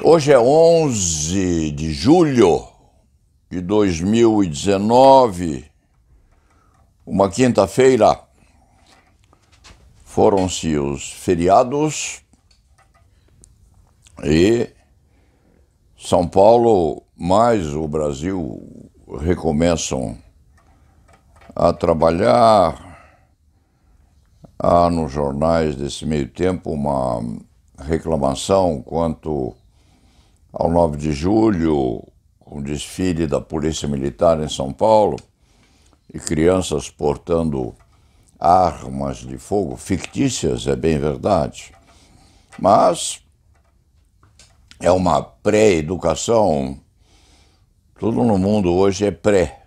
Hoje é 11 de julho de 2019, uma quinta-feira. Foram-se os feriados e São Paulo mais o Brasil recomeçam a trabalhar. Há nos jornais desse meio tempo uma reclamação quanto ao 9 de julho, o desfile da Polícia Militar em São Paulo, e crianças portando armas de fogo fictícias, é bem verdade, mas é uma pré-educação. Tudo no mundo hoje é pré.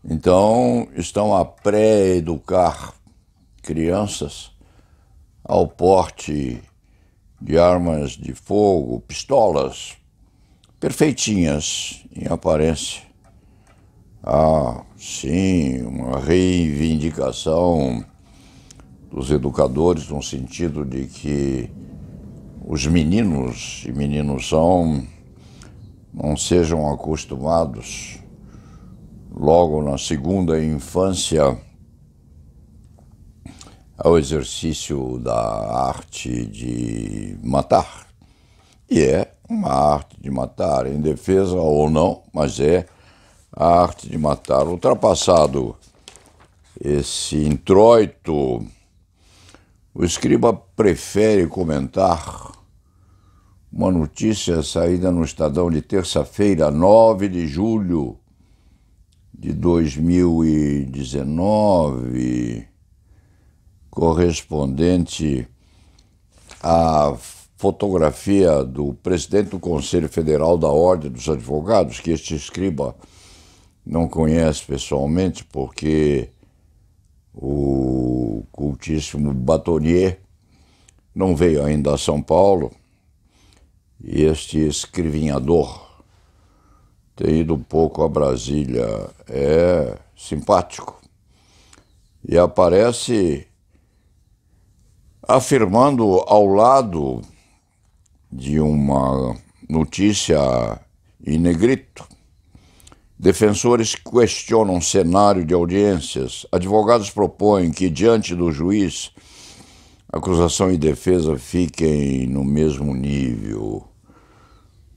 Então, estão a pré-educar crianças ao porte de armas de fogo, pistolas, perfeitinhas em aparência. Há, sim, uma reivindicação dos educadores no sentido de que os meninos e meninos não sejam acostumados logo na segunda infância ao exercício da arte de matar. E é uma arte de matar, em defesa ou não, mas é a arte de matar. Ultrapassado esse introito, o escriba prefere comentar uma notícia saída no Estadão de terça-feira, 9 de julho de 2019, correspondente à fotografia do presidente do Conselho Federal da Ordem dos Advogados, que este escriba não conhece pessoalmente, porque o cultíssimo Batonier não veio ainda a São Paulo, e este escrivinhador tem ido um pouco a Brasília. É simpático e aparece afirmando ao lado de uma notícia em negrito: defensores questionam cenário de audiências, advogados propõem que, diante do juiz, acusação e defesa fiquem no mesmo nível.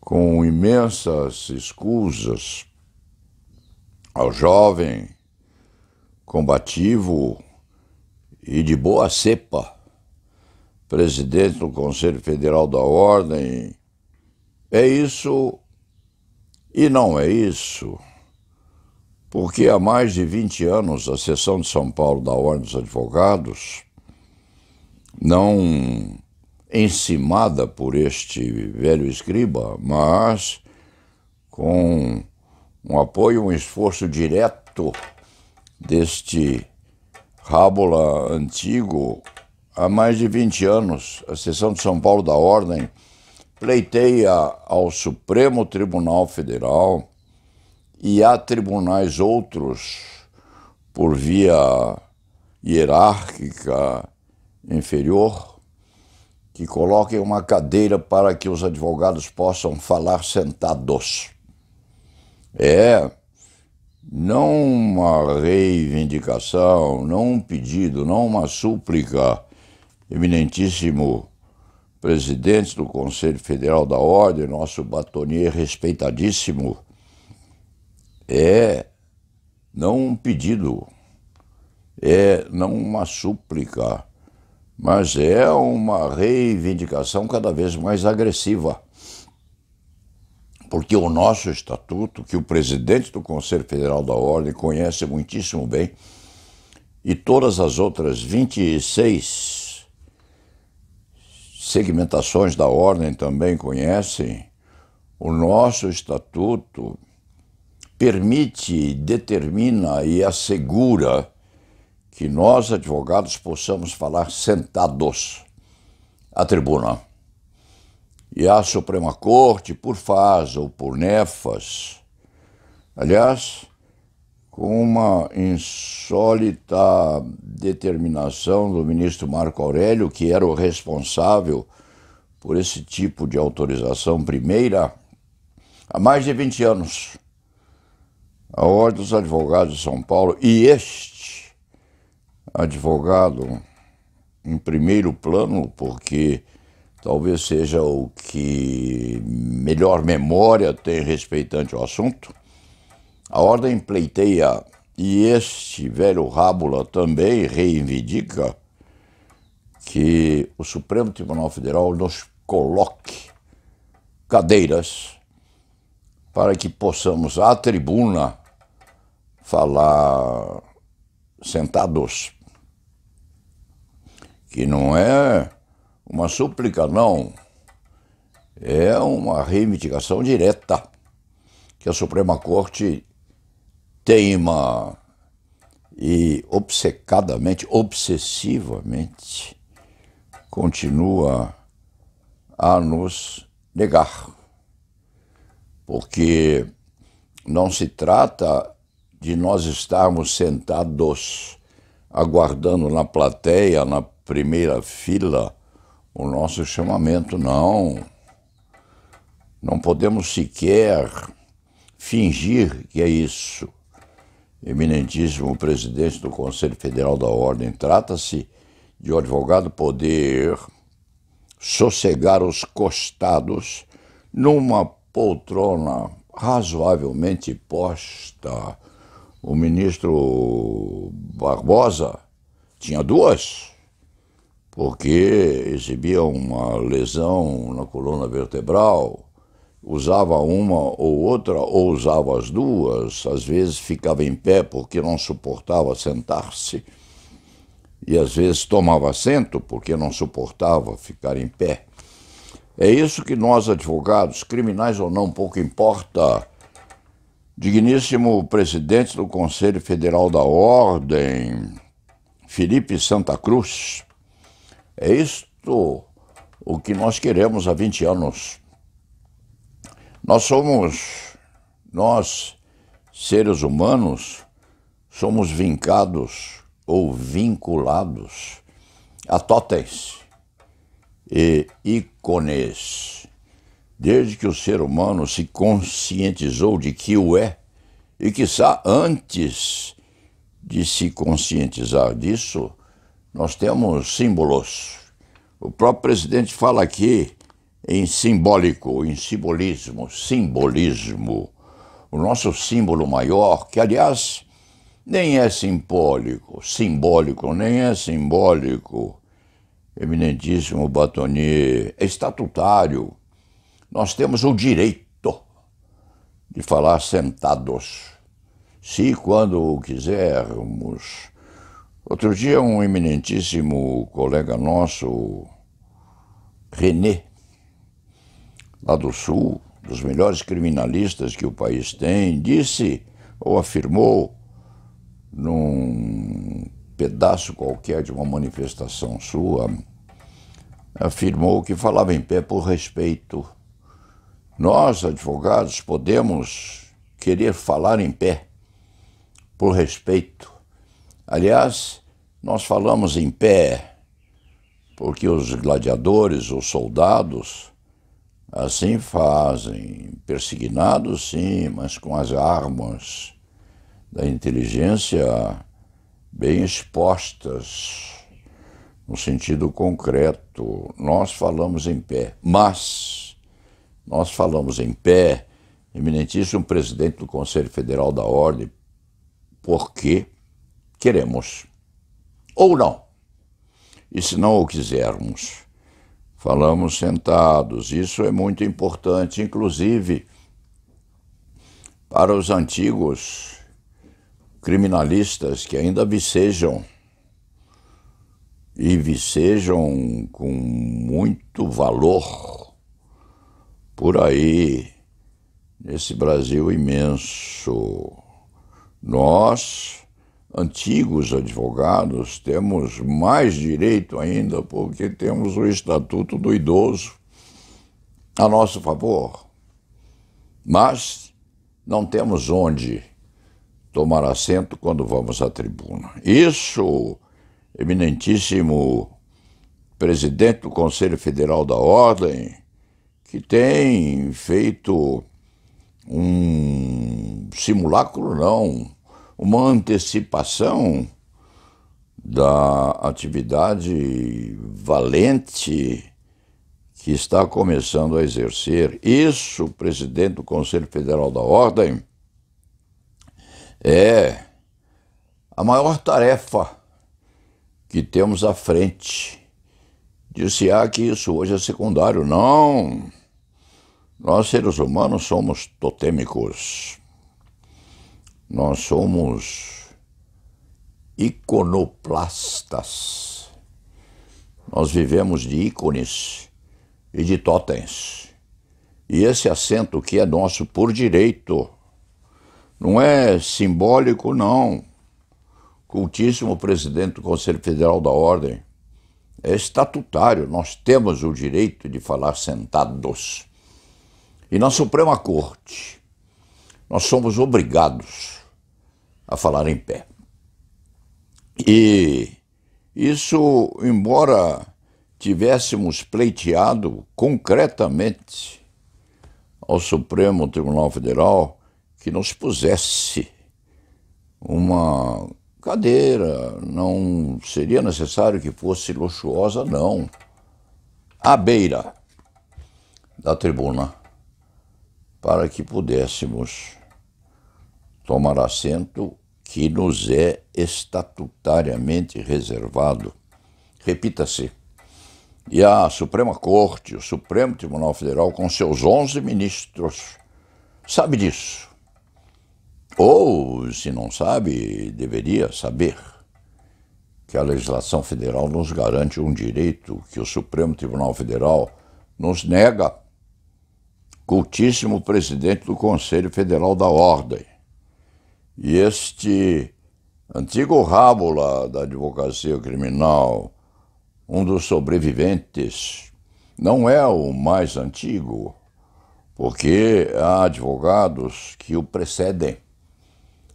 Com imensas escusas ao jovem, combativo e de boa cepa, presidente do Conselho Federal da Ordem, é isso e não é isso, porque há mais de 20 anos a seção de São Paulo da Ordem dos Advogados, não encimada por este velho escriba, mas com um apoio, um esforço direto deste rábula antigo. Há mais de 20 anos, a seção de São Paulo da Ordem pleiteia ao Supremo Tribunal Federal e a tribunais outros por via hierárquica inferior que coloquem uma cadeira para que os advogados possam falar sentados. É não uma reivindicação, não um pedido, não uma súplica, eminentíssimo presidente do Conselho Federal da Ordem, nosso Batonier respeitadíssimo, é não um pedido, é não uma súplica, mas é uma reivindicação cada vez mais agressiva. Porque o nosso estatuto, que o presidente do Conselho Federal da Ordem conhece muitíssimo bem, e todas as outras 26 segmentações da Ordem também conhecem, o nosso estatuto permite, determina e assegura que nós, advogados, possamos falar sentados à tribuna. E a Suprema Corte, por faz ou por nefas, aliás, com uma insólita determinação do ministro Marco Aurélio, que era o responsável por esse tipo de autorização primeira há mais de 20 anos. A Ordem dos Advogados de São Paulo, e este advogado em primeiro plano, porque talvez seja o que melhor memória tem respeitante ao assunto, a Ordem pleiteia, e este velho Rábula também reivindica, que o Supremo Tribunal Federal nos coloque cadeiras para que possamos, à tribuna, falar sentados, que não é uma súplica, não, é uma reivindicação direta, que a Suprema Corte teima e obcecadamente, obsessivamente, continua a nos negar. Porque não se trata de nós estarmos sentados aguardando na plateia, na primeira fila, o nosso chamamento, não. Não podemos sequer fingir que é isso. Eminentíssimo presidente do Conselho Federal da Ordem, trata-se de o advogado poder sossegar os costados numa poltrona razoavelmente posta. O ministro Barbosa tinha duas, porque exibia uma lesão na coluna vertebral, usava uma ou outra, ou usava as duas, às vezes ficava em pé porque não suportava sentar-se, e às vezes tomava assento porque não suportava ficar em pé. É isso que nós, advogados, criminais ou não, pouco importa, digníssimo presidente do Conselho Federal da Ordem, Felipe Santa Cruz, é isto o que nós queremos há 20 anos. Nós, seres humanos, somos vincados ou vinculados a totens e ícones, desde que o ser humano se conscientizou de que o é, e quiçá antes de se conscientizar disso, nós temos símbolos. O próprio presidente fala aqui em simbólico, em simbolismo. O nosso símbolo maior, que aliás nem é simbólico, nem é simbólico, eminentíssimo Batonier, é estatutário. Nós temos o direito de falar sentados, se quando quisermos. Outro dia um eminentíssimo colega nosso, René, lá do Sul, dos melhores criminalistas que o país tem, disse ou afirmou num pedaço qualquer de uma manifestação sua, afirmou que falava em pé por respeito. Nós, advogados, podemos querer falar em pé por respeito. Aliás, nós falamos em pé porque os gladiadores, os soldados, assim fazem, persignados sim, mas com as armas da inteligência bem expostas, no sentido concreto. Nós falamos em pé, mas nós falamos em pé, eminentíssimo presidente do Conselho Federal da Ordem, porque queremos, ou não. E se não o quisermos, falamos sentados. Isso é muito importante, inclusive para os antigos criminalistas que ainda vicejam, e vicejam com muito valor por aí, nesse Brasil imenso. Nós, antigos advogados, temos mais direito ainda, porque temos o Estatuto do Idoso a nosso favor, mas não temos onde tomar assento quando vamos à tribuna. Isso, eminentíssimo presidente do Conselho Federal da Ordem, que tem feito um simulacro, não, uma antecipação da atividade valente que está começando a exercer. Isso, presidente do Conselho Federal da Ordem, é a maior tarefa que temos à frente. Disse-á que isso hoje é secundário. Não! Nós, seres humanos, somos totêmicos. Nós somos iconoplastas. Nós vivemos de ícones e de totens. E esse assento que é nosso por direito não é simbólico, não. Cultíssimo presidente do Conselho Federal da Ordem, é estatutário. Nós temos o direito de falar sentados. E na Suprema Corte, nós somos obrigados a falar em pé. E isso, embora tivéssemos pleiteado concretamente ao Supremo Tribunal Federal que nos pusesse uma cadeira, não seria necessário que fosse luxuosa, não, à beira da tribuna, para que pudéssemos tomar assento que nos é estatutariamente reservado. Repita-se. E a Suprema Corte, o Supremo Tribunal Federal, com seus 11 ministros, sabe disso. Ou, se não sabe, deveria saber que a legislação federal nos garante um direito que o Supremo Tribunal Federal nos nega. Cultíssimo presidente do Conselho Federal da Ordem. E este antigo rábula da advocacia criminal, um dos sobreviventes, não é o mais antigo, porque há advogados que o precedem.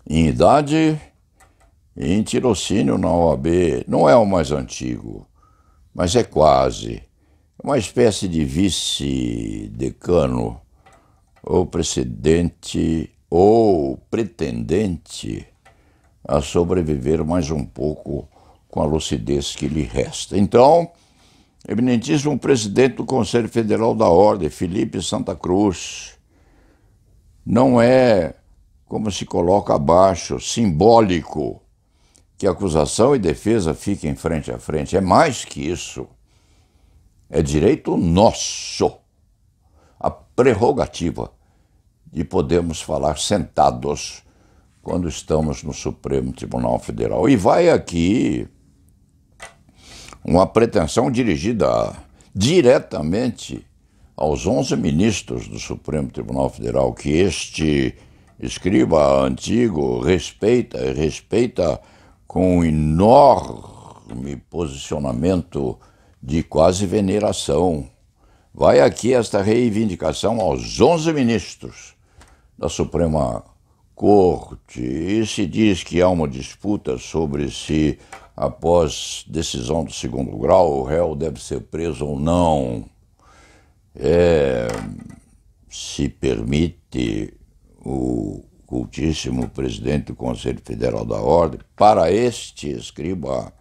Em idade e em tirocínio na OAB, não é o mais antigo, mas é quase. Uma espécie de vice-decano, ou precedente, ou pretendente a sobreviver mais um pouco com a lucidez que lhe resta. Então, eminentíssimo presidente do Conselho Federal da Ordem, Felipe Santa Cruz, não é, como se coloca abaixo, simbólico, que acusação e defesa fiquem frente a frente. É mais que isso. É direito nosso, a prerrogativa de podermos falar sentados quando estamos no Supremo Tribunal Federal. E vai aqui uma pretensão dirigida diretamente aos 11 ministros do Supremo Tribunal Federal, que este escriba antigo respeita com um enorme posicionamento de quase veneração. Vai aqui esta reivindicação aos 11 ministros da Suprema Corte, e se diz que há uma disputa sobre se, após decisão do segundo grau, o réu deve ser preso ou não. Se permite o cultíssimo presidente do Conselho Federal da Ordem, para este escriba,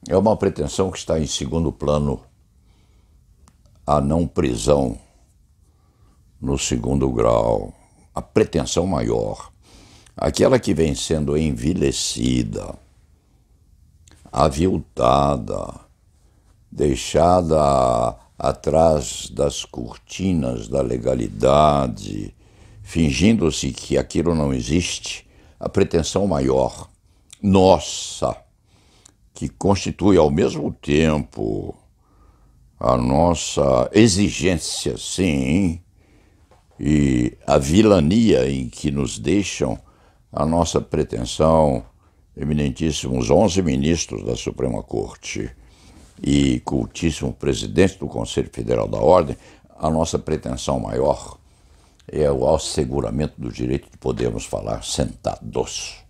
é uma pretensão que está em segundo plano, a não prisão no segundo grau. A pretensão maior, aquela que vem sendo envilecida, aviltada, deixada atrás das cortinas da legalidade, fingindo-se que aquilo não existe, a pretensão maior, nossa, que constitui ao mesmo tempo a nossa exigência, sim, e a vilania em que nos deixam a nossa pretensão, eminentíssimos 11 ministros da Suprema Corte e cultíssimo presidente do Conselho Federal da Ordem, a nossa pretensão maior é o asseguramento do direito de podermos falar sentados.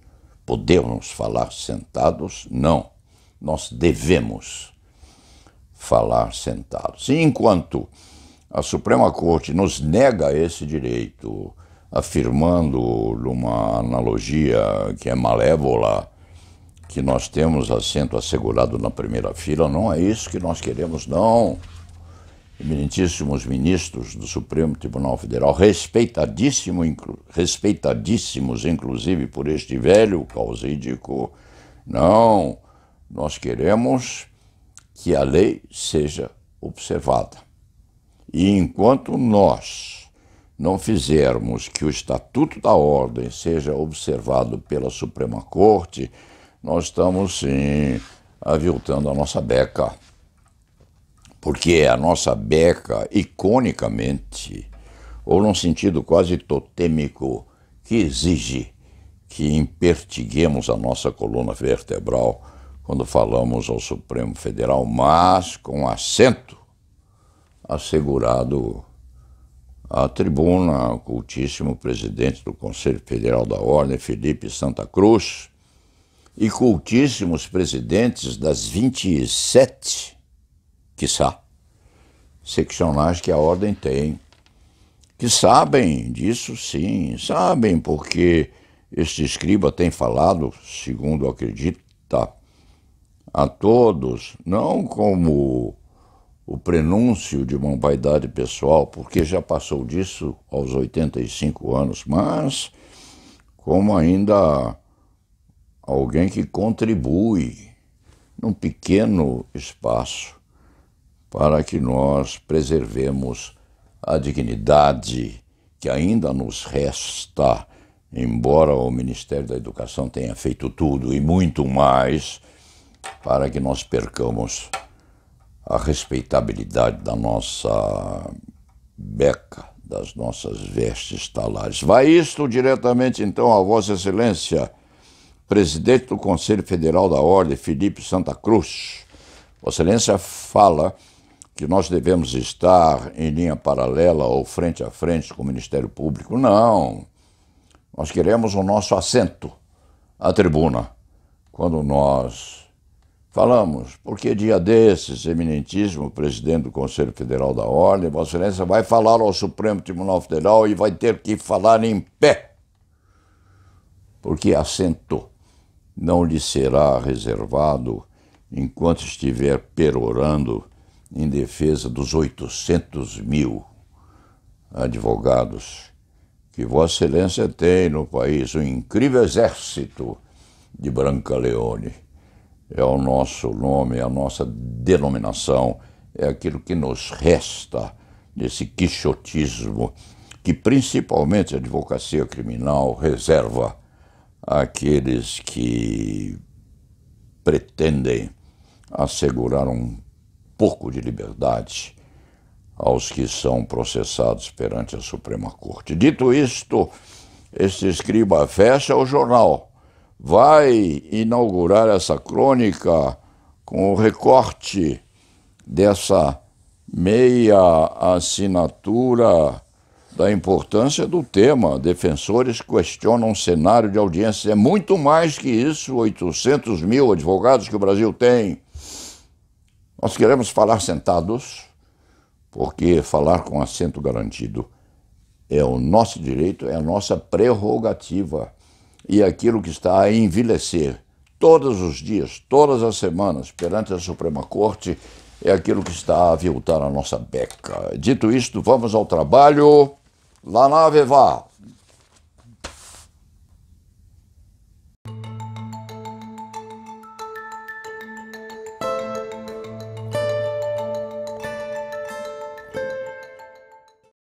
Podemos falar sentados? Não. Nós devemos falar sentados. E enquanto a Suprema Corte nos nega esse direito, afirmando numa analogia que é malévola, que nós temos assento assegurado na primeira fila, não é isso que nós queremos, não. Eminentíssimos ministros do Supremo Tribunal Federal, respeitadíssimos, inclusive por este velho causídico, não, nós queremos que a lei seja observada. E enquanto nós não fizermos que o Estatuto da Ordem seja observado pela Suprema Corte, nós estamos, sim, aviltando a nossa beca. Porque a nossa beca, iconicamente, ou num sentido quase totêmico, que exige que impertiguemos a nossa coluna vertebral quando falamos ao Supremo Federal, mas com assento assegurado à tribuna, cultíssimo presidente do Conselho Federal da Ordem, Felipe Santa Cruz, e cultíssimos presidentes das 27, quiçá, seccionais que a Ordem tem, que sabem disso, sim, sabem, porque este escriba tem falado, segundo acredita, a todos, não como o prenúncio de uma vaidade pessoal, porque já passou disso aos 85 anos, mas como ainda alguém que contribui num pequeno espaço para que nós preservemos a dignidade que ainda nos resta, embora o Ministério da Educação tenha feito tudo e muito mais para que nós percamos a respeitabilidade da nossa beca, das nossas vestes talares. Vai isto diretamente, então, a Vossa Excelência, Presidente do Conselho Federal da Ordem, Felipe Santa Cruz. Vossa Excelência fala que nós devemos estar em linha paralela ou frente a frente com o Ministério Público. Não. Nós queremos o nosso assento à tribuna quando nós falamos, porque dia desses, eminentíssimo presidente do Conselho Federal da Ordem, Vossa Excelência vai falar ao Supremo Tribunal Federal e vai ter que falar em pé, porque assento não lhe será reservado enquanto estiver perorando em defesa dos 800 mil advogados que Vossa Excelência tem no país, um incrível exército de Brancaleone. É o nosso nome, é a nossa denominação, é aquilo que nos resta desse quixotismo que principalmente a advocacia criminal reserva àqueles que pretendem assegurar um pouco de liberdade aos que são processados perante a Suprema Corte. Dito isto, este escriba fecha o jornal, vai inaugurar essa crônica com o recorte dessa meia assinatura da importância do tema. Defensores questionam um cenário de audiência. É muito mais que isso, 800 mil advogados que o Brasil tem. Nós queremos falar sentados, porque falar com assento garantido é o nosso direito, é a nossa prerrogativa. E aquilo que está a envelhecer todos os dias, todas as semanas, perante a Suprema Corte, é aquilo que está a aviltar a nossa beca. Dito isto, vamos ao trabalho. La nave va!